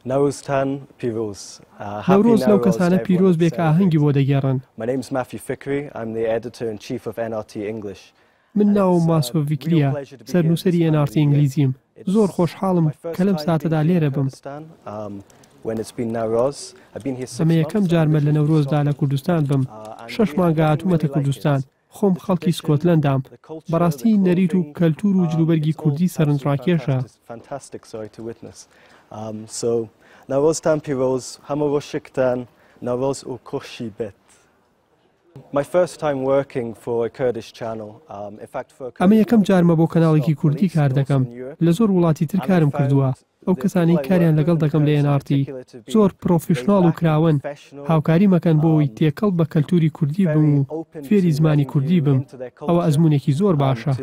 نەورۆز لەو کەسانە پیرۆز بێ کە ئاهەنگی بۆ دەگێڕن. من ناوم ماسۆ ڤیکریە، سەرنوسەری NRT ئینگلیزیم. زۆر خۆشحاڵم کە لەم ساتەدا لێرە بم. ئەمە یەکەم جارمە لە نەورۆزدا لە کوردستان بم. 6 مانگە هاتوومەتە کوردستان. خۆم خەڵکی سکۆتلەندام. بەڕاستی نەریت و کەلتور و جلوبەرگی کوردی سەرنجڕاکێشە. نەورۆزتان پیرۆز، هەموو ڕۆژێکتان نەورۆز و کۆشی بێت. ئەمە یەکەم جارمە بۆ کەناڵێکی کوردی کار دەکەم. لە زۆر وڵاتی تر کارم کردووە. ئەو کەسانی کاریان لەگەڵ دەکەم لە NRT زۆر پرۆفیشناڵ و کراون. هاوکاری مەکەن بۆەوەی تێکەڵ بە کەلتوری کوردی بم و فێری زمانی کوردی بم. ئەوە ئەزموونێکی زۆر باشە.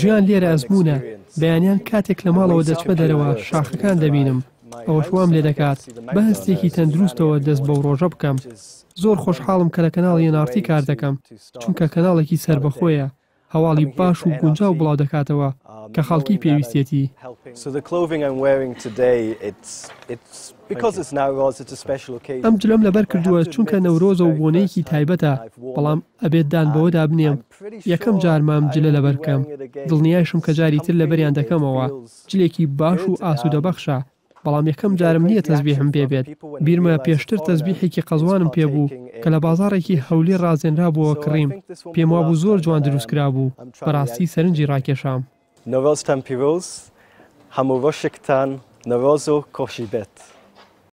ژیان لێرە ئەزموونە. بەیانیان کاتێک لە ماڵەوە دەچمە دەرەوە شاخەکان دەبینم. ئەوەش وام لێ دەکات بە هەستێکی تەندروستەوە دەست بە ڕۆژە بکەم. زۆر خۆشحاڵم کە لە کەناڵی NRT کار دەکەم، چونکە کەناڵێکی سربەخۆیە، هەواڵی باش و گونجاو بڵاو دەکاتەوە کە خەڵکی پێویستێتی. ئەم جلەم لەبەر کردووە چونکە نەورۆزە و بۆنەیەکی تایبەتە، بەڵام ئەبێت دان بەوەدا بنێم. یەکەم جارمام جلە لەبەر بکەم. دڵنیایشم کە جاری تر لەبەریان دەکەمەوە. جلێکی باش و ئاسوودەبەخشە. بەڵام یەکەم جارم نییە تەزبیحم پێبێت. بیرمە پێشتر تەزبیحێکی قەزوانم پێبوو کە لە بازاڕێکی هەولی ڕازێنرا بووە کڕیم. پێم وابوو زۆر جوان دروستکرا بوو. بەڕاستی سەرنجی ڕاکێشام. نەورۆزتان پیرۆز، هەموو ڕۆژێکتان نەورۆز و کۆشی بێت.